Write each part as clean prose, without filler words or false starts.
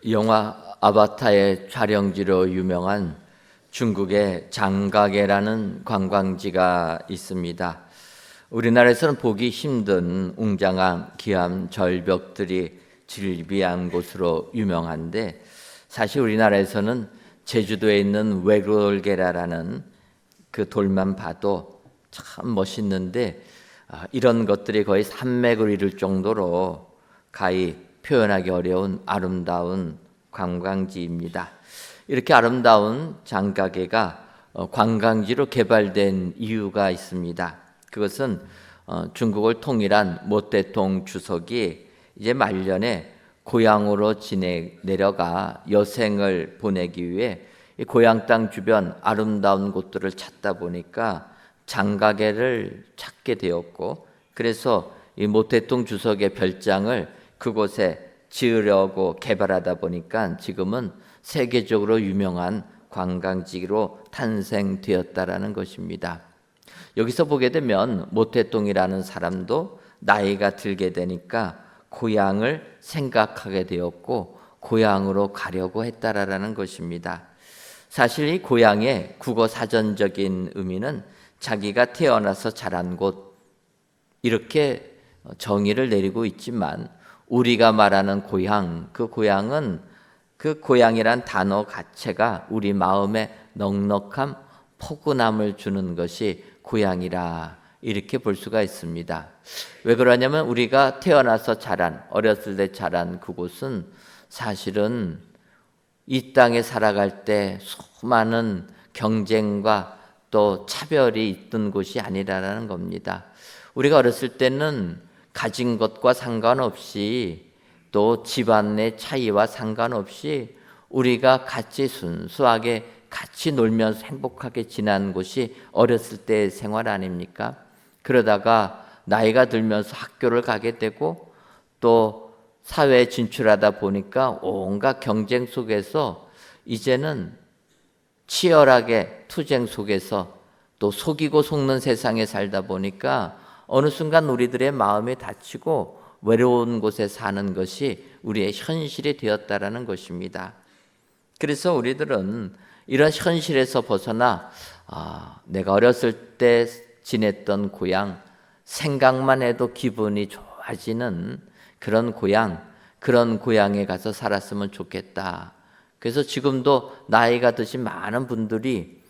영화 아바타의 촬영지로 유명한 중국의 장가게라는 관광지가 있습니다. 우리나라에서는 보기 힘든 웅장한 기암 절벽들이 즐비한 곳으로 유명한데, 사실 우리나라에서는 제주도에 있는 외골계라라는 그 돌만 봐도 참 멋있는데, 이런 것들이 거의 산맥을 이룰 정도로 가히 표현하기 어려운 아름다운 관광지입니다. 이렇게 아름다운 장가게가 관광지로 개발된 이유가 있습니다. 그것은 중국을 통일한 모태통 주석이 이제 말년에 고향으로 내려가 여생을 보내기 위해 이 고향 땅 주변 아름다운 곳들을 찾다 보니까 장가게를 찾게 되었고, 그래서 이 모태통 주석의 별장을 그곳에 지으려고 개발하다 보니까 지금은 세계적으로 유명한 관광지로 탄생되었다라는 것입니다. 여기서 보게 되면 모태통이라는 사람도 나이가 들게 되니까 고향을 생각하게 되었고 고향으로 가려고 했다라는 것입니다. 사실 이 고향의 국어 사전적인 의미는 자기가 태어나서 자란 곳, 이렇게 정의를 내리고 있지만, 우리가 말하는 고향, 그 고향은 그 고향이란 단어 자체가 우리 마음에 넉넉함, 포근함을 주는 것이 고향이라, 이렇게 볼 수가 있습니다. 왜 그러냐면 우리가 태어나서 자란, 어렸을 때 자란 그곳은 사실은 이 땅에 살아갈 때 수많은 경쟁과 또 차별이 있던 곳이 아니라는 겁니다. 우리가 어렸을 때는 가진 것과 상관없이, 또 집안의 차이와 상관없이 우리가 같이 순수하게 같이 놀면서 행복하게 지난 곳이 어렸을 때의 생활 아닙니까? 그러다가 나이가 들면서 학교를 가게 되고 또 사회에 진출하다 보니까 온갖 경쟁 속에서 이제는 치열하게 투쟁 속에서 또 속이고 속는 세상에 살다 보니까 어느 순간 우리들의 마음이 다치고 외로운 곳에 사는 것이 우리의 현실이 되었다라는 것입니다. 그래서 우리들은 이런 현실에서 벗어나 내가 어렸을 때 지냈던 고향, 생각만 해도 기분이 좋아지는 그런 고향, 그런 고향에 가서 살았으면 좋겠다. 그래서 지금도 나이가 드신 많은 분들이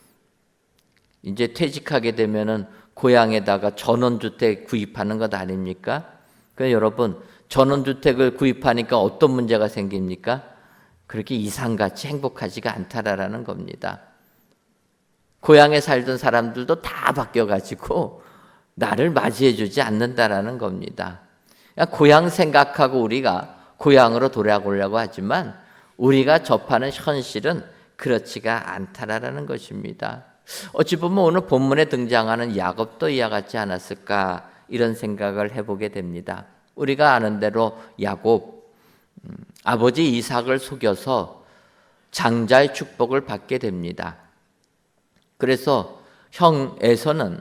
이제 퇴직하게 되면은 고향에다가 전원주택 구입하는 것 아닙니까? 그래서 여러분, 전원주택을 구입하니까 어떤 문제가 생깁니까? 그렇게 이상같이 행복하지가 않다라는 겁니다. 고향에 살던 사람들도 다 바뀌어가지고 나를 맞이해주지 않는다라는 겁니다. 그러니까 고향 생각하고 우리가 고향으로 돌아오려고 하지만 우리가 접하는 현실은 그렇지가 않다라는 것입니다. 어찌 보면 오늘 본문에 등장하는 야곱도 이와 같지 않았을까, 이런 생각을 해보게 됩니다. 우리가 아는 대로 야곱, 아버지 이삭을 속여서 장자의 축복을 받게 됩니다. 그래서 형 에서는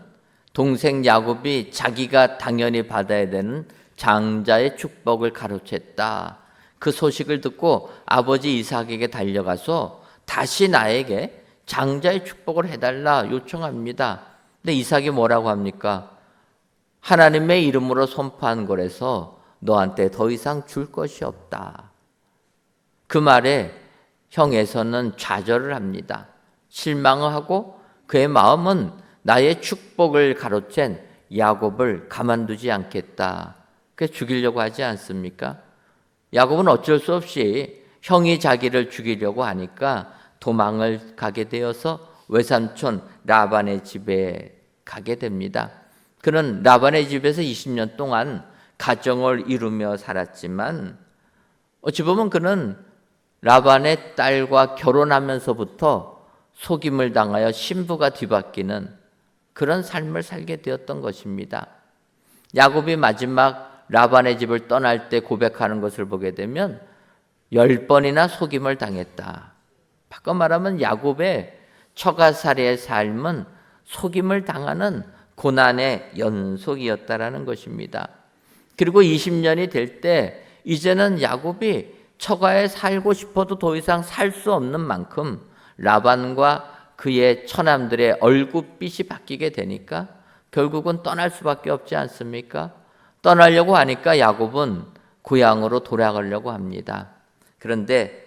동생 야곱이 자기가 당연히 받아야 되는 장자의 축복을 가로챘다. 그 소식을 듣고 아버지 이삭에게 달려가서 다시 나에게 장자의 축복을 해달라 요청합니다. 근데 이삭이 뭐라고 합니까? 하나님의 이름으로 선포한 거라서 너한테 더 이상 줄 것이 없다. 그 말에 형 에서는 좌절을 합니다. 실망을 하고 그의 마음은 나의 축복을 가로챈 야곱을 가만두지 않겠다. 그래서 죽이려고 하지 않습니까? 야곱은 어쩔 수 없이 형이 자기를 죽이려고 하니까 도망을 가게 되어서 외삼촌 라반의 집에 가게 됩니다. 그는 라반의 집에서 20년 동안 가정을 이루며 살았지만, 어찌 보면 그는 라반의 딸과 결혼하면서부터 속임을 당하여 신부가 뒤바뀌는 그런 삶을 살게 되었던 것입니다. 야곱이 마지막 라반의 집을 떠날 때 고백하는 것을 보게 되면 10번이나 속임을 당했다. 바꿔 말하면 야곱의 처가살이의 삶은 속임을 당하는 고난의 연속이었다라는 것입니다. 그리고 20년이 될 때 이제는 야곱이 처가에 살고 싶어도 더 이상 살 수 없는 만큼 라반과 그의 처남들의 얼굴빛이 바뀌게 되니까 결국은 떠날 수밖에 없지 않습니까? 떠나려고 하니까 야곱은 고향으로 돌아가려고 합니다. 그런데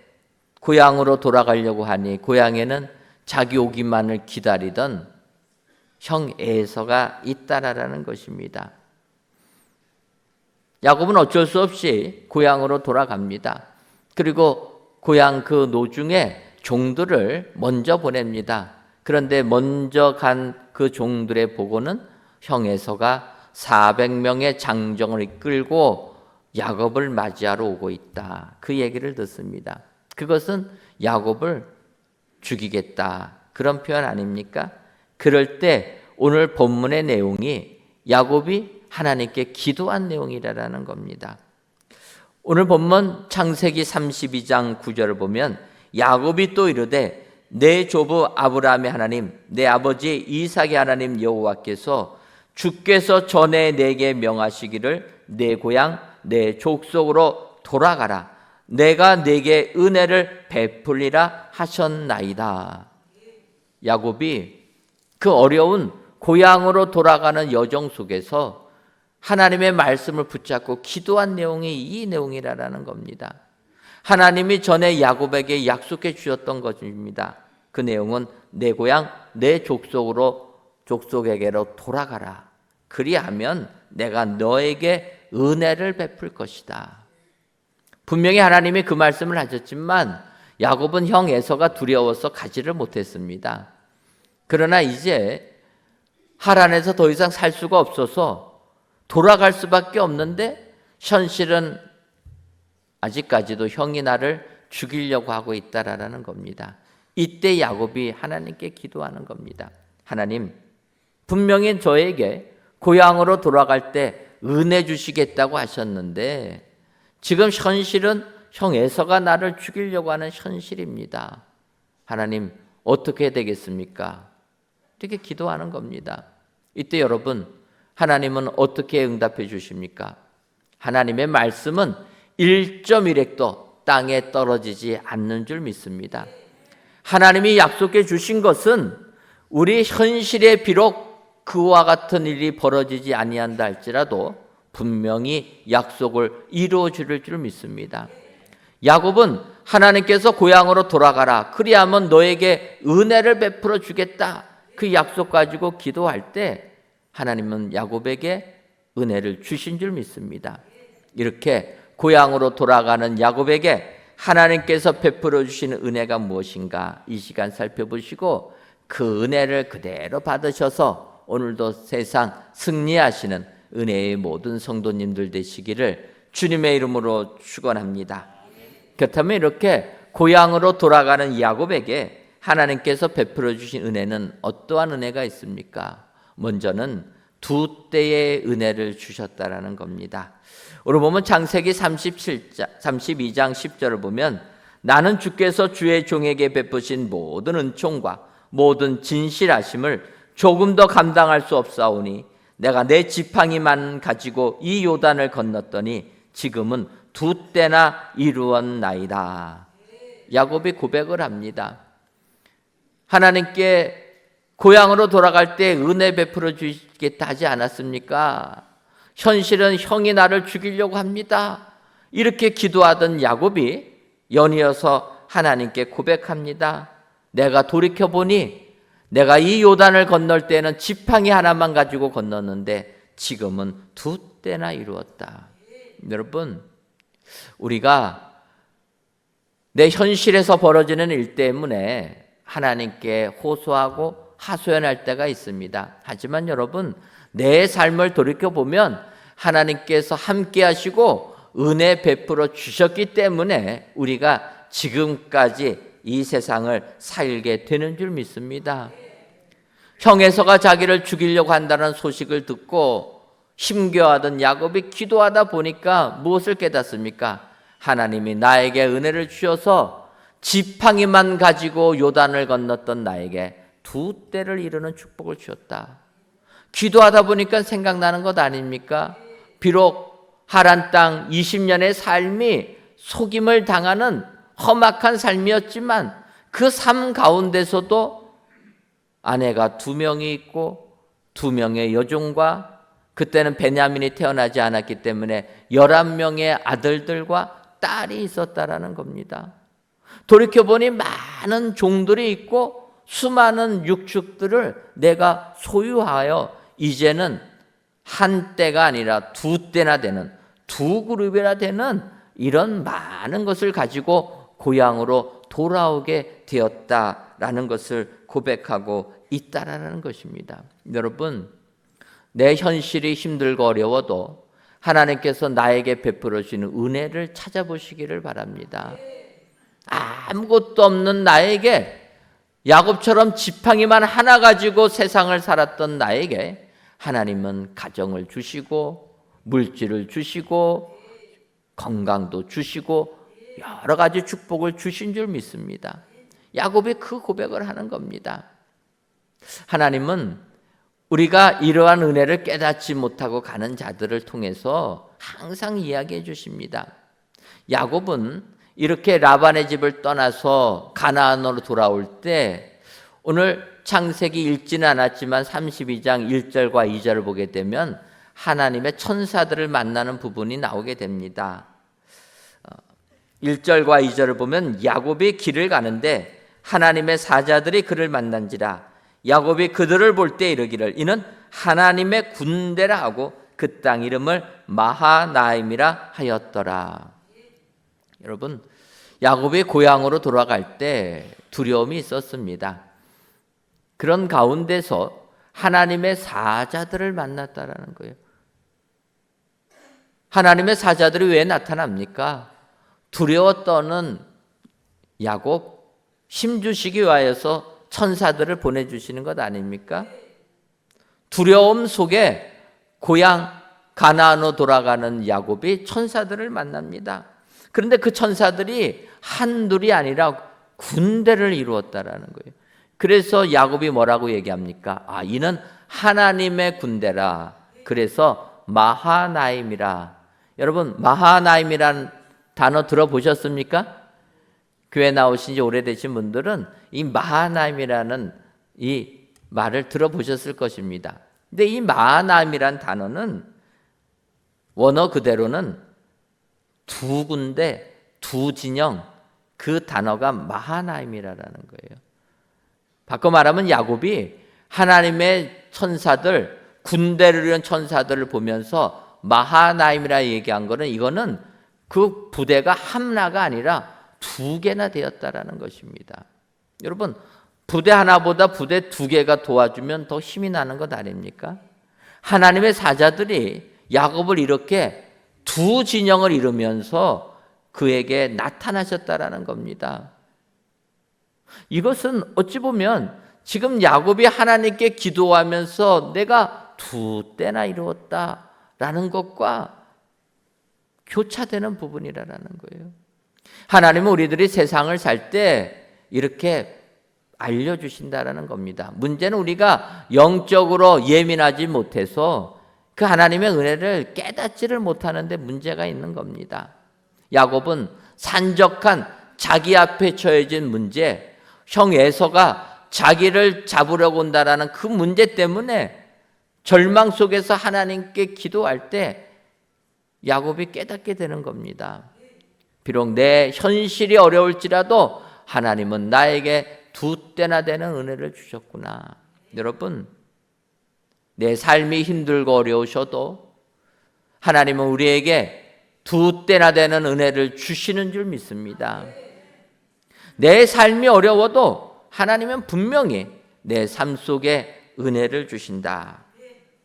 고향으로 돌아가려고 하니 고향에는 자기 오기만을 기다리던 형 에서가 있다라는 것입니다. 야곱은 어쩔 수 없이 고향으로 돌아갑니다. 그리고 고향 그 노중에 종들을 먼저 보냅니다. 그런데 먼저 간 그 종들의 보고는 형 에서가 400명의 장정을 이끌고 야곱을 맞이하러 오고 있다. 그 얘기를 듣습니다. 그것은 야곱을 죽이겠다. 그런 표현 아닙니까? 그럴 때 오늘 본문의 내용이 야곱이 하나님께 기도한 내용이라는 겁니다. 오늘 본문 창세기 32장 9절을 보면 야곱이 또 이르되 내 조부 아브라함의 하나님 내 아버지 이삭의 하나님 여호와께서 주께서 전에 내게 명하시기를 내 고향 내 족속으로 돌아가라 내가 내게 은혜를 베풀리라 하셨나이다. 야곱이 그 어려운 고향으로 돌아가는 여정 속에서 하나님의 말씀을 붙잡고 기도한 내용이 이 내용이라는 겁니다. 하나님이 전에 야곱에게 약속해 주셨던 것입니다. 그 내용은 내 고향 내 족속에게로 돌아가라. 그리하면 내가 너에게 은혜를 베풀 것이다. 분명히 하나님이 그 말씀을 하셨지만 야곱은 형 에서가 두려워서 가지를 못했습니다. 그러나 이제 하란에서 더 이상 살 수가 없어서 돌아갈 수밖에 없는데 현실은 아직까지도 형이 나를 죽이려고 하고 있다라는 겁니다. 이때 야곱이 하나님께 기도하는 겁니다. 하나님, 분명히 저에게 고향으로 돌아갈 때 은혜 주시겠다고 하셨는데 지금 현실은 형 에서가 나를 죽이려고 하는 현실입니다. 하나님, 어떻게 해야 되겠습니까? 이렇게 기도하는 겁니다. 이때 여러분, 하나님은 어떻게 응답해 주십니까? 하나님의 말씀은 1.1획도 땅에 떨어지지 않는 줄 믿습니다. 하나님이 약속해 주신 것은 우리 현실에 비록 그와 같은 일이 벌어지지 아니한다 할지라도 분명히 약속을 이루어 줄 믿습니다. 야곱은 하나님께서 고향으로 돌아가라. 그리하면 너에게 은혜를 베풀어 주겠다. 그 약속 가지고 기도할 때 하나님은 야곱에게 은혜를 주신 줄 믿습니다. 이렇게 고향으로 돌아가는 야곱에게 하나님께서 베풀어 주시는 은혜가 무엇인가 이 시간 살펴보시고 그 은혜를 그대로 받으셔서 오늘도 세상 승리하시는 은혜의 모든 성도님들 되시기를 주님의 이름으로 축원합니다. 그렇다면 이렇게 고향으로 돌아가는 야곱에게 하나님께서 베풀어 주신 은혜는 어떠한 은혜가 있습니까? 먼저는 두 때의 은혜를 주셨다라는 겁니다. 오늘 보면 창세기 32장 10절을 보면 나는 주께서 주의 종에게 베푸신 모든 은총과 모든 진실하심을 조금 더 감당할 수 없사오니 내가 내 지팡이만 가지고 이 요단을 건넜더니 지금은 두 때나 이루었나이다. 야곱이 고백을 합니다. 하나님께 고향으로 돌아갈 때 은혜 베풀어 주시겠다 하지 않았습니까? 현실은 형이 나를 죽이려고 합니다. 이렇게 기도하던 야곱이 연이어서 하나님께 고백합니다. 내가 돌이켜보니 내가 이 요단을 건널 때는 지팡이 하나만 가지고 건넜는데 지금은 두 때나 이루었다. 여러분, 우리가 내 현실에서 벌어지는 일 때문에 하나님께 호소하고 하소연할 때가 있습니다. 하지만 여러분, 내 삶을 돌이켜보면 하나님께서 함께 하시고 은혜 베풀어 주셨기 때문에 우리가 지금까지 이 세상을 살게 되는 줄 믿습니다. 형 에서가 자기를 죽이려고 한다는 소식을 듣고 힘겨워하던 야곱이 기도하다 보니까 무엇을 깨닫습니까? 하나님이 나에게 은혜를 주셔서 지팡이만 가지고 요단을 건넜던 나에게 두 때를 이루는 축복을 주셨다. 기도하다 보니까 생각나는 것 아닙니까? 비록 하란 땅 20년의 삶이 속임을 당하는 험악한 삶이었지만 그 삶 가운데서도 아내가 2명이 있고 2명의 여종과 그때는 베냐민이 태어나지 않았기 때문에 11명의 아들들과 딸이 있었다라는 겁니다. 돌이켜보니 많은 종들이 있고 수많은 육축들을 내가 소유하여 이제는 한 때가 아니라 2때나 되는 2그룹이나 되는 이런 많은 것을 가지고 고향으로 돌아오게 되었다라는 것을 고백하고 있다라는 것입니다. 여러분, 내 현실이 힘들고 어려워도 하나님께서 나에게 베풀어 주시는 은혜를 찾아보시기를 바랍니다. 아무것도 없는 나에게, 야곱처럼 지팡이만 하나 가지고 세상을 살았던 나에게 하나님은 가정을 주시고 물질을 주시고 건강도 주시고 여러 가지 축복을 주신 줄 믿습니다. 야곱이 그 고백을 하는 겁니다. 하나님은 우리가 이러한 은혜를 깨닫지 못하고 가는 자들을 통해서 항상 이야기해 주십니다. 야곱은 이렇게 라반의 집을 떠나서 가나안으로 돌아올 때, 오늘 창세기 읽지는 않았지만 32장 1절과 2절을 보게 되면 하나님의 천사들을 만나는 부분이 나오게 됩니다. 1절과 2절을 보면 야곱이 길을 가는데 하나님의 사자들이 그를 만난지라. 야곱이 그들을 볼 때 이르기를 이는 하나님의 군대라 하고 그 땅 이름을 마하나임이라 하였더라. 여러분, 야곱이 고향으로 돌아갈 때 두려움이 있었습니다. 그런 가운데서 하나님의 사자들을 만났다라는 거예요. 하나님의 사자들이 왜 나타납니까? 두려워 떠는 야곱 힘주시기 위하여서 천사들을 보내주시는 것 아닙니까? 두려움 속에 고향 가나안으로 돌아가는 야곱이 천사들을 만납니다. 그런데 그 천사들이 한둘이 아니라 군대를 이루었다라는 거예요. 그래서 야곱이 뭐라고 얘기합니까? 이는 하나님의 군대라. 그래서 마하나임이라. 여러분, 마하나임이라는 단어 들어보셨습니까? 교회 나오신 지 오래되신 분들은 이 마하나임이라는 이 말을 들어보셨을 것입니다. 근데 이 마하나임이라는 단어는 원어 그대로는 2 군데, 2 진영, 그 단어가 마하나임이라는 거예요. 바꿔 말하면 야곱이 하나님의 천사들, 군대를 이룬 천사들을 보면서 마하나임이라 얘기한 거는, 이거는 그 부대가 하나가 아니라 2개나 되었다라는 것입니다. 여러분, 부대 하나보다 부대 2개가 도와주면 더 힘이 나는 것 아닙니까? 하나님의 사자들이 야곱을 이렇게 2 진영을 이루면서 그에게 나타나셨다라는 겁니다. 이것은 어찌 보면 지금 야곱이 하나님께 기도하면서 내가 2때나 이루었다라는 것과 교차되는 부분이라는 거예요. 하나님은 우리들이 세상을 살 때 이렇게 알려주신다라는 겁니다. 문제는 우리가 영적으로 예민하지 못해서 그 하나님의 은혜를 깨닫지를 못하는데 문제가 있는 겁니다. 야곱은 산적한 자기 앞에 처해진 문제, 형 에서가 자기를 잡으려고 온다라는 그 문제 때문에 절망 속에서 하나님께 기도할 때 야곱이 깨닫게 되는 겁니다. 비록 내 현실이 어려울지라도 하나님은 나에게 2때나 되는 은혜를 주셨구나. 여러분, 내 삶이 힘들고 어려우셔도 하나님은 우리에게 2때나 되는 은혜를 주시는 줄 믿습니다. 내 삶이 어려워도 하나님은 분명히 내 삶 속에 은혜를 주신다.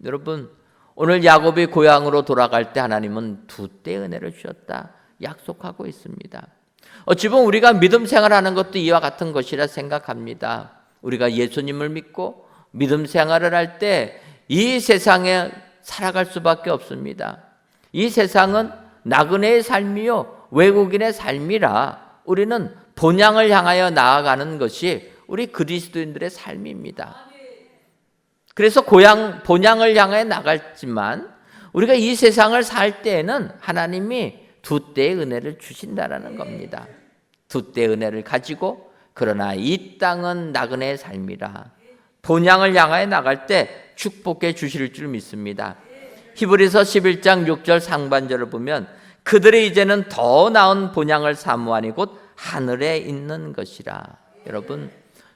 여러분, 오늘 야곱이 고향으로 돌아갈 때 하나님은 2때 은혜를 주셨다 약속하고 있습니다. 어찌 보면 우리가 믿음 생활하는 것도 이와 같은 것이라 생각합니다. 우리가 예수님을 믿고 믿음 생활을 할 때 이 세상에 살아갈 수밖에 없습니다. 이 세상은 나그네의 삶이요 외국인의 삶이라 우리는 본향을 향하여 나아가는 것이 우리 그리스도인들의 삶입니다. 그래서 본향을 향해 나갔지만 우리가 이 세상을 살 때에는 하나님이 두 때의 은혜를 주신다라는 겁니다. 두 때의 은혜를 가지고 그러나 이 땅은 나그네의 삶이라 본향을 향하여 나갈 때 축복해 주실 줄 믿습니다. 히브리서 11장 6절 상반절을 보면 그들이 이제는 더 나은 본향을 사모하니 곧 하늘에 있는 것이라. 여러분,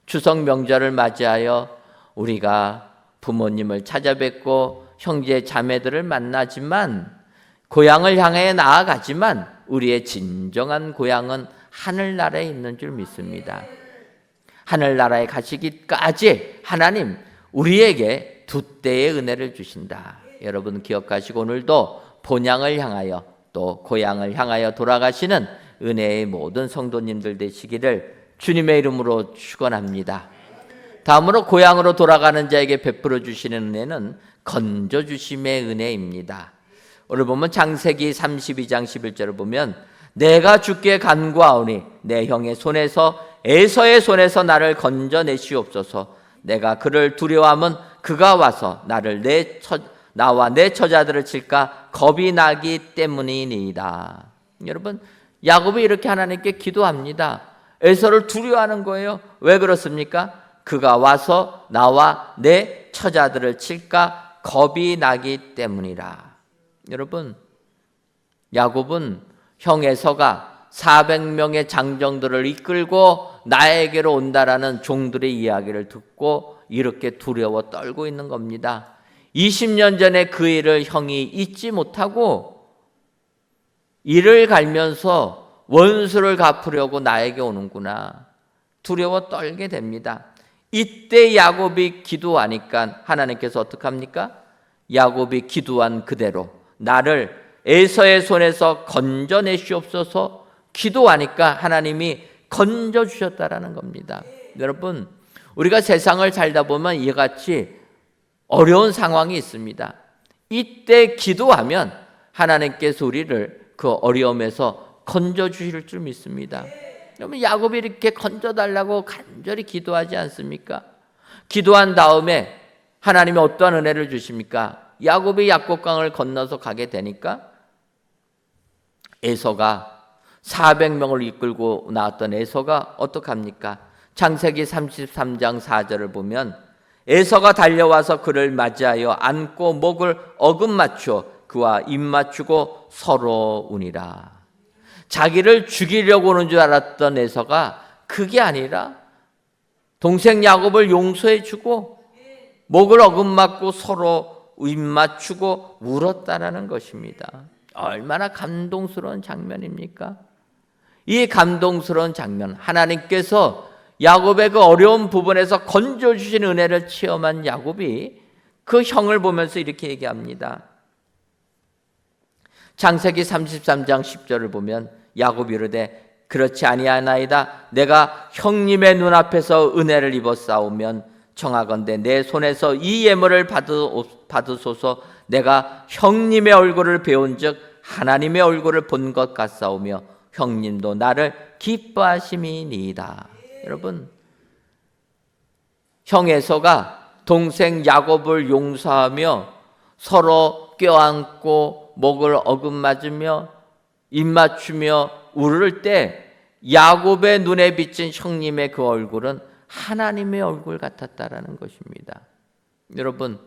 추석 명절을 맞이하여 우리가 부모님을 찾아뵙고 형제 자매들을 만나지만 고향을 향해 나아가지만 우리의 진정한 고향은 하늘나라에 있는 줄 믿습니다. 하늘나라에 가시기까지 하나님 우리에게 두 때의 은혜를 주신다. 여러분 기억하시고 오늘도 본향을 향하여 또 고향을 향하여 돌아가시는 은혜의 모든 성도님들 되시기를 주님의 이름으로 축원합니다. 다음으로 고향으로 돌아가는 자에게 베풀어 주시는 은혜는 건져주심의 은혜입니다. 오늘 보면 창세기 32장 11절을 보면 내가 주께 간구하오니 내 형의 손에서 에서의 손에서 나를 건져내시옵소서. 내가 그를 두려워하면 그가 와서 나와 내 처자들을 칠까 겁이 나기 때문이니이다. 여러분 야곱이 이렇게 하나님께 기도합니다. 에서를 두려워하는 거예요. 왜 그렇습니까? 그가 와서 나와 내 처자들을 칠까 겁이 나기 때문이라. 여러분 야곱은 형 에서가 400명의 장정들을 이끌고 나에게로 온다라는 종들의 이야기를 듣고 이렇게 두려워 떨고 있는 겁니다. 20년 전에 그 일을 형이 잊지 못하고 이를 갈면서 원수를 갚으려고 나에게 오는구나. 두려워 떨게 됩니다. 이때 야곱이 기도하니까 하나님께서 어떻게 합니까? 야곱이 기도한 그대로 나를 에서의 손에서 건져내시옵소서 기도하니까 하나님이 건져주셨다라는 겁니다. 여러분 우리가 세상을 살다 보면 이같이 어려운 상황이 있습니다. 이때 기도하면 하나님께서 우리를 그 어려움에서 건져주실 줄 믿습니다. 여러분 야곱이 이렇게 건져달라고 간절히 기도하지 않습니까? 기도한 다음에 하나님이 어떠한 은혜를 주십니까? 야곱이 약곡강을 건너서 가게 되니까 에서가 400명을 이끌고 나왔던 에서가 어떡합니까? 창세기 33장 4절을 보면 에서가 달려와서 그를 맞이하여 안고 목을 어긋맞추어 그와 입맞추고 서로 우니라. 자기를 죽이려고 오는 줄 알았던 에서가 그게 아니라 동생 야곱을 용서해 주고 목을 어긋맞고 서로 입맞추고 울었다라는 것입니다. 얼마나 감동스러운 장면입니까? 이 감동스러운 장면, 하나님께서 야곱의 그 어려운 부분에서 건져주신 은혜를 체험한 야곱이 그 형을 보면서 이렇게 얘기합니다. 창세기 33장 10절을 보면 야곱이 이르되 그렇지 아니하나이다. 내가 형님의 눈앞에서 은혜를 입었사오면 청하건대 내 손에서 이 예물을 받으소서. 내가 형님의 얼굴을 배운즉 하나님의 얼굴을 본 것 같사오며 형님도 나를 기뻐하심이니이다. 여러분 형 에서가 동생 야곱을 용서하며 서로 껴안고 목을 어긋맞으며 입맞추며 울을 때 야곱의 눈에 비친 형님의 그 얼굴은 하나님의 얼굴 같았다라는 것입니다. 여러분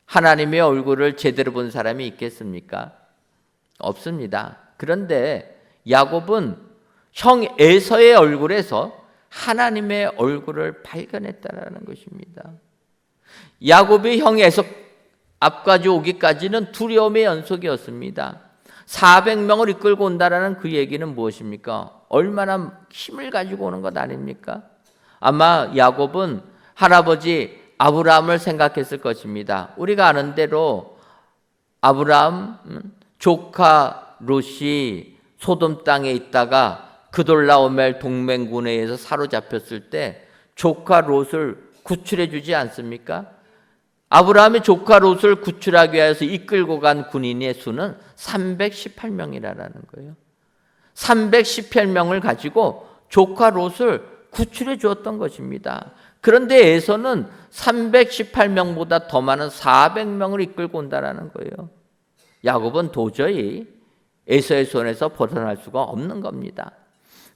하나님의 얼굴을 제대로 본 사람이 있겠습니까? 없습니다. 그런데 야곱은 형 에서의 얼굴에서 하나님의 얼굴을 발견했다라는 것입니다. 야곱이 형 에서 앞까지 오기까지는 두려움의 연속이었습니다. 400명을 이끌고 온다라는 그 얘기는 무엇입니까? 얼마나 힘을 가지고 오는 것 아닙니까? 아마 야곱은 할아버지 아브라함을 생각했을 것입니다. 우리가 아는 대로 아브라함 조카 롯이 소돔 땅에 있다가 그돌라오멜 동맹군에 의해서 사로잡혔을 때 조카 롯을 구출해 주지 않습니까? 아브라함이 조카 롯을 구출하기 위해서 이끌고 간 군인의 수는 318명이라는 거예요. 318명을 가지고 조카 롯을 구출해 주었던 것입니다. 그런데 에서는 318명보다 더 많은 400명을 이끌고 온다라는 거예요. 야곱은 도저히 에서의 손에서 벗어날 수가 없는 겁니다.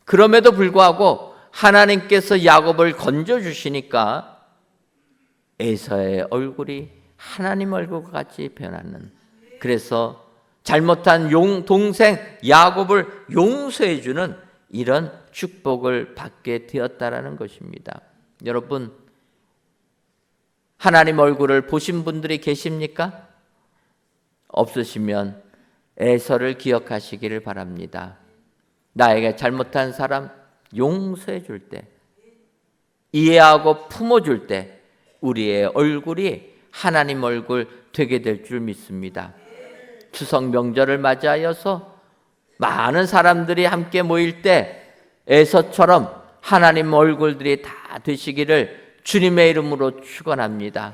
그럼에도 불구하고 하나님께서 야곱을 건져주시니까 에서의 얼굴이 하나님 얼굴과 같이 변하는, 그래서 잘못한 동생 야곱을 용서해주는 이런 축복을 받게 되었다라는 것입니다. 여러분, 하나님 얼굴을 보신 분들이 계십니까? 없으시면 에서를 기억하시기를 바랍니다. 나에게 잘못한 사람 용서해 줄 때, 이해하고 품어줄 때 우리의 얼굴이 하나님 얼굴 되게 될 줄 믿습니다. 추석 명절을 맞이하여서 많은 사람들이 함께 모일 때 에서처럼 하나님 얼굴들이 다 되시기를 주님의 이름으로 축원합니다.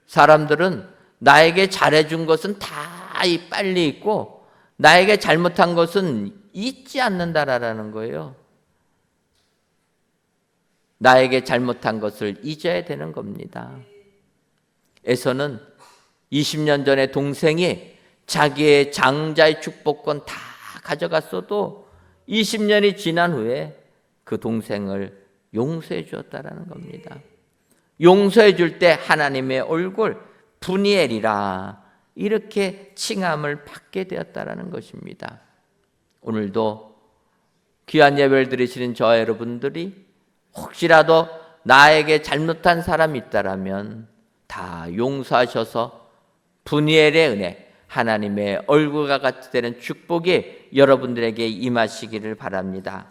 사람들은 나에게 잘해준 것은 다 빨리 잊고 나에게 잘못한 것은 잊지 않는다라는 거예요. 나에게 잘못한 것을 잊어야 되는 겁니다. 에서는 20년 전에 동생이 자기의 장자의 축복권 다 가져갔어도 20년이 지난 후에 그 동생을 용서해 주었다라는 겁니다. 용서해 줄 때 하나님의 얼굴 분이엘이라 이렇게 칭함을 받게 되었다라는 것입니다. 오늘도 귀한 예배를 드리시는 저와 여러분들이 혹시라도 나에게 잘못한 사람이 있다라면 다 용서하셔서 분이엘의 은혜, 하나님의 얼굴과 같이 되는 축복이 여러분들에게 임하시기를 바랍니다.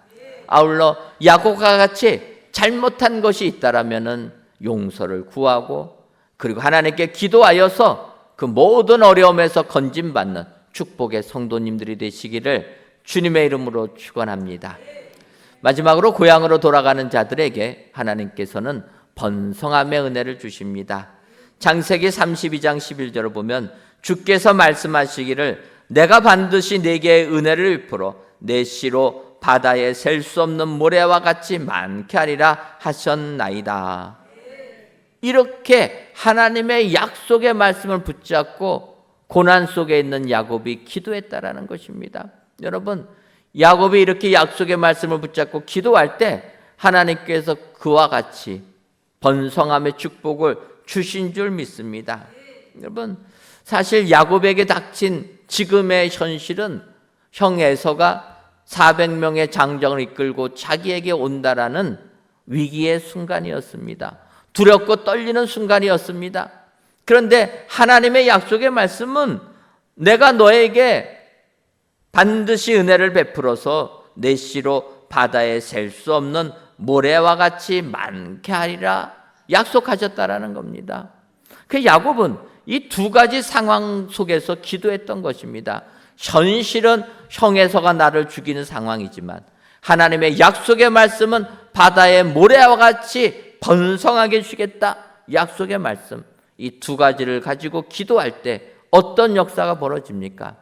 아울러 야곱과 같이 잘못한 것이 있다라면은 용서를 구하고 그리고 하나님께 기도하여서 그 모든 어려움에서 건짐받는 축복의 성도님들이 되시기를 주님의 이름으로 축원합니다. 마지막으로 고향으로 돌아가는 자들에게 하나님께서는 번성함의 은혜를 주십니다. 창세기 32장 11절을 보면 주께서 말씀하시기를 내가 반드시 네게 은혜를 베풀어 내 씨로 바다에 셀 수 없는 모래와 같이 많게 하리라 하셨나이다. 이렇게 하나님의 약속의 말씀을 붙잡고 고난 속에 있는 야곱이 기도했다라는 것입니다. 여러분, 야곱이 이렇게 약속의 말씀을 붙잡고 기도할 때 하나님께서 그와 같이 번성함의 축복을 주신 줄 믿습니다. 여러분, 사실 야곱에게 닥친 지금의 현실은 형 에서가 400명의 장정을 이끌고 자기에게 온다라는 위기의 순간이었습니다. 두렵고 떨리는 순간이었습니다. 그런데 하나님의 약속의 말씀은 내가 너에게 반드시 은혜를 베풀어서 내 씨로 바다에 셀 수 없는 모래와 같이 많게 하리라 약속하셨다라는 겁니다. 그 야곱은 이 두 가지 상황 속에서 기도했던 것입니다. 현실은 형 에서가 나를 죽이는 상황이지만 하나님의 약속의 말씀은 바다의 모래와 같이 번성하게 주겠다. 약속의 말씀, 이 두 가지를 가지고 기도할 때 어떤 역사가 벌어집니까?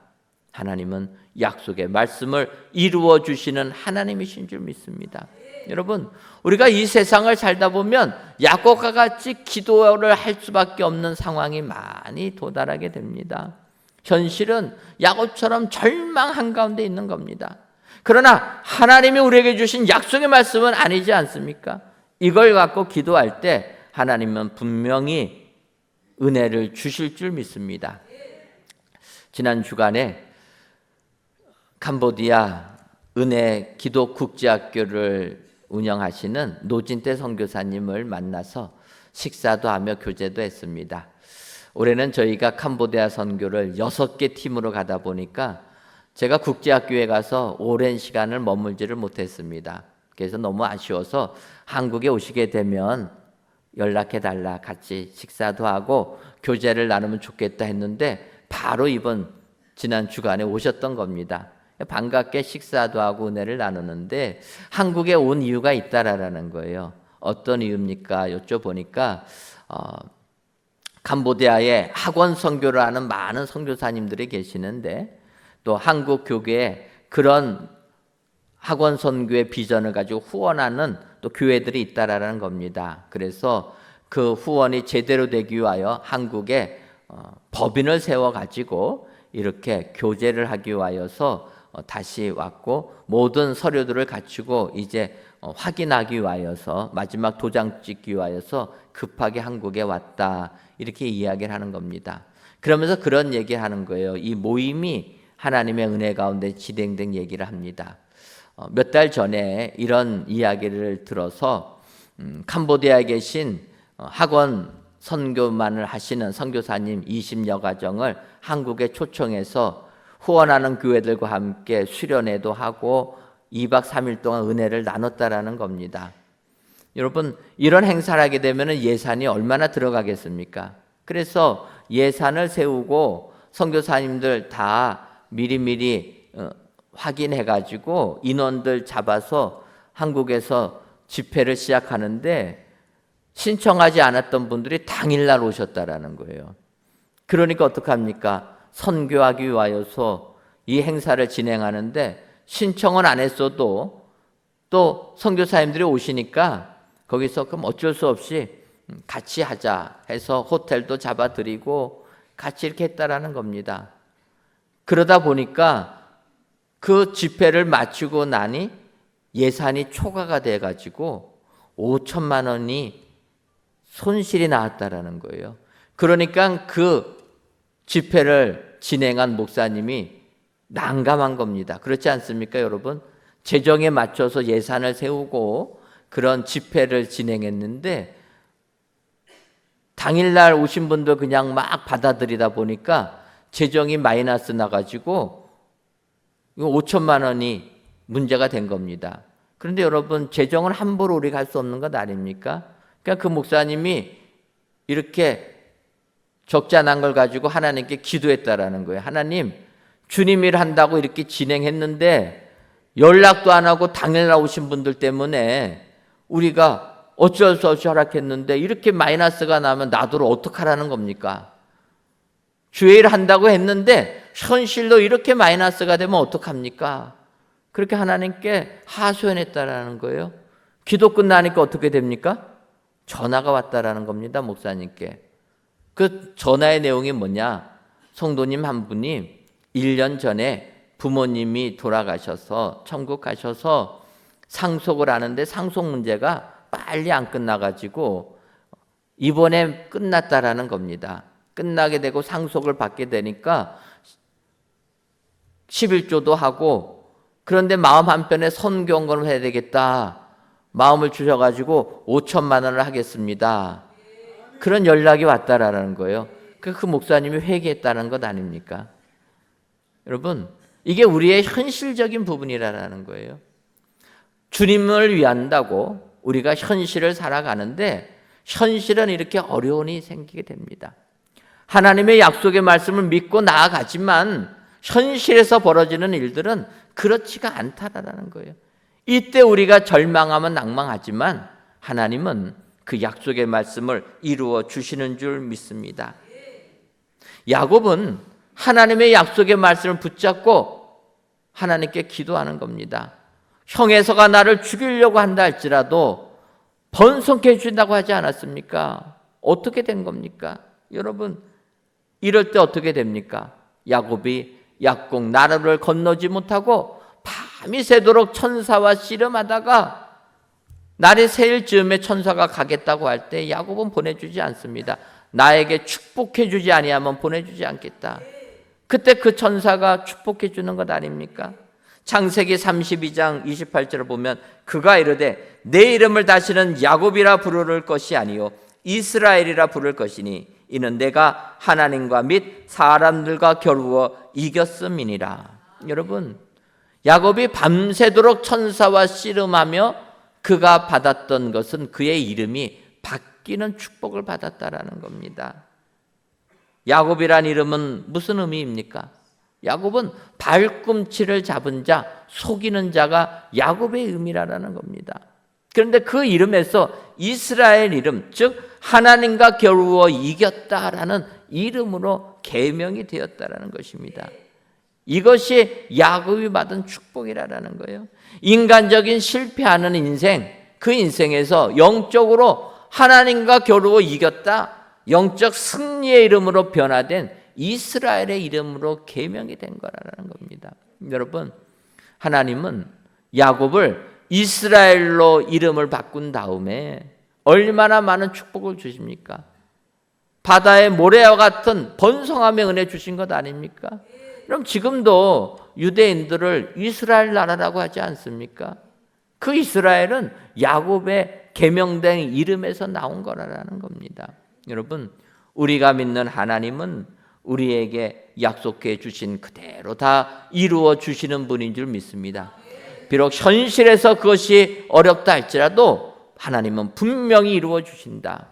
하나님은 약속의 말씀을 이루어 주시는 하나님이신 줄 믿습니다. 여러분, 우리가 이 세상을 살다 보면 야곱과 같이 기도를 할 수밖에 없는 상황이 많이 도달하게 됩니다. 현실은 야곱처럼 절망 한가운데 있는 겁니다. 그러나 하나님이 우리에게 주신 약속의 말씀은 아니지 않습니까? 이걸 갖고 기도할 때 하나님은 분명히 은혜를 주실 줄 믿습니다. 지난 주간에 캄보디아 은혜 기도 국제학교를 운영하시는 노진태 선교사님을 만나서 식사도 하며 교제도 했습니다. 올해는 저희가 캄보디아 선교를 6개 팀으로 가다 보니까 제가 국제학교에 가서 오랜 시간을 머물지를 못했습니다. 그래서 너무 아쉬워서 한국에 오시게 되면 연락해달라, 같이 식사도 하고 교제를 나누면 좋겠다 했는데 바로 지난 주간에 오셨던 겁니다. 반갑게 식사도 하고 은혜를 나누는데 한국에 온 이유가 있다라는 거예요. 어떤 이유입니까? 여쭤보니까 캄보디아에 학원 선교를 하는 많은 선교사님들이 계시는데 또 한국 교계에 그런 학원 선교의 비전을 가지고 후원하는 또 교회들이 있다라는 겁니다. 그래서 그 후원이 제대로 되기 위하여 한국에 법인을 세워 가지고 이렇게 교제를 하기 위하여서 다시 왔고 모든 서류들을 갖추고 이제 확인하기 위하여서 마지막 도장 찍기 위하여서 급하게 한국에 왔다. 이렇게 이야기를 하는 겁니다. 그러면서 그런 얘기를 하는 거예요. 이 모임이 하나님의 은혜 가운데 진행된 얘기를 합니다. 몇 달 전에 이런 이야기를 들어서 캄보디아에 계신 학원 선교만을 하시는 선교사님 20여 가정을 한국에 초청해서 후원하는 교회들과 함께 수련회도 하고 2박 3일 동안 은혜를 나눴다라는 겁니다. 여러분, 이런 행사를 하게 되면 예산이 얼마나 들어가겠습니까? 그래서 예산을 세우고 선교사님들 다 미리미리 확인해가지고 인원들 잡아서 한국에서 집회를 시작하는데 신청하지 않았던 분들이 당일날 오셨다라는 거예요. 그러니까 어떡합니까? 선교하기 위하여서 이 행사를 진행하는데 신청은 안 했어도 또 선교사님들이 오시니까 거기서 그럼 어쩔 수 없이 같이 하자 해서 호텔도 잡아드리고 같이 이렇게 했다라는 겁니다. 그러다 보니까 그 집회를 마치고 나니 예산이 초과가 돼가지고 5천만 원이 손실이 나왔다라는 거예요. 그러니까 그 집회를 진행한 목사님이 난감한 겁니다. 그렇지 않습니까, 여러분? 재정에 맞춰서 예산을 세우고 그런 집회를 진행했는데 당일날 오신 분도 그냥 막 받아들이다 보니까 재정이 마이너스 나가지고 5천만 원이 문제가 된 겁니다. 그런데 여러분, 재정을 함부로 우리가 할 수 없는 것 아닙니까? 그러니까 그 목사님이 이렇게 적자 난 걸 가지고 하나님께 기도했다라는 거예요. 하나님, 주님 일 한다고 이렇게 진행했는데 연락도 안 하고 당일날 오신 분들 때문에 우리가 어쩔 수 없이 허락했는데 이렇게 마이너스가 나면 나더러 어떡하라는 겁니까? 주의 일 한다고 했는데 현실로 이렇게 마이너스가 되면 어떡합니까? 그렇게 하나님께 하소연했다라는 거예요. 기도 끝나니까 어떻게 됩니까? 전화가 왔다라는 겁니다, 목사님께. 그 전화의 내용이 뭐냐? 성도님 한 분이 1년 전에 부모님이 돌아가셔서 천국 가셔서 상속을 하는데 상속 문제가 빨리 안 끝나가지고 이번에 끝났다라는 겁니다. 끝나게 되고 상속을 받게 되니까 11조도 하고, 그런데 마음 한편에 선교원금을 해야 되겠다 마음을 주셔가지고 5천만 원을 하겠습니다. 그런 연락이 왔다라는 거예요. 그 목사님이 회개했다는 것 아닙니까? 여러분, 이게 우리의 현실적인 부분이라는 거예요. 주님을 위한다고 우리가 현실을 살아가는데 현실은 이렇게 어려움이 생기게 됩니다. 하나님의 약속의 말씀을 믿고 나아가지만 현실에서 벌어지는 일들은 그렇지가 않다라는 거예요. 이때 우리가 절망하면 낭망하지만 하나님은 그 약속의 말씀을 이루어 주시는 줄 믿습니다. 야곱은 하나님의 약속의 말씀을 붙잡고 하나님께 기도하는 겁니다. 형에서가 나를 죽이려고 한다 할지라도 번성케 해준다고 하지 않았습니까? 어떻게 된 겁니까? 여러분, 이럴 때 어떻게 됩니까? 야곱이 약국 나루를 건너지 못하고 밤이 새도록 천사와 씨름하다가 날이 새일 즈음에 천사가 가겠다고 할 때 야곱은 보내주지 않습니다. 나에게 축복해 주지 아니하면 보내주지 않겠다. 그때 그 천사가 축복해 주는 것 아닙니까? 창세기 32장 28절을 보면 그가 이르되 내 이름을 다시는 야곱이라 부를 것이 아니요 이스라엘이라 부를 것이니 이는 내가 하나님과 및 사람들과 겨루어 이겼음이니라. 여러분, 야곱이 밤새도록 천사와 씨름하며 그가 받았던 것은 그의 이름이 바뀌는 축복을 받았다라는 겁니다. 야곱이란 이름은 무슨 의미입니까? 야곱은 발꿈치를 잡은 자, 속이는 자가 야곱의 의미라는 겁니다. 그런데 그 이름에서 이스라엘 이름, 즉 하나님과 겨루어 이겼다라는 이름으로 계명이 되었다라는 것입니다. 이것이 야곱이 받은 축복이라는 거예요. 인간적인 실패하는 인생, 그 인생에서 영적으로 하나님과 겨루어 이겼다, 영적 승리의 이름으로 변화된 이스라엘의 이름으로 계명이 된 거라는 겁니다. 여러분, 하나님은 야곱을 이스라엘로 이름을 바꾼 다음에 얼마나 많은 축복을 주십니까? 바다의 모래와 같은 번성함의 은혜 주신 것 아닙니까? 그럼 지금도 유대인들을 이스라엘 나라라고 하지 않습니까? 그 이스라엘은 야곱의 계명된 이름에서 나온 거라는 겁니다. 여러분, 우리가 믿는 하나님은 우리에게 약속해 주신 그대로 다 이루어 주시는 분인 줄 믿습니다. 비록 현실에서 그것이 어렵다 할지라도 하나님은 분명히 이루어 주신다.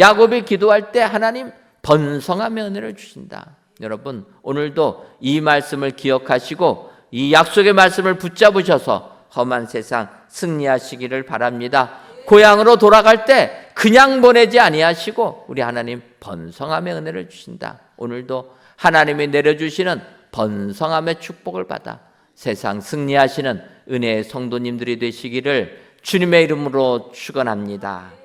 야곱이 기도할 때 하나님 번성함의 은혜를 주신다. 여러분, 오늘도 이 말씀을 기억하시고 이 약속의 말씀을 붙잡으셔서 험한 세상 승리하시기를 바랍니다. 고향으로 돌아갈 때 그냥 보내지 아니하시고 우리 하나님 번성함의 은혜를 주신다. 오늘도 하나님이 내려주시는 번성함의 축복을 받아 세상 승리하시는 은혜의 성도님들이 되시기를 주님의 이름으로 축원합니다.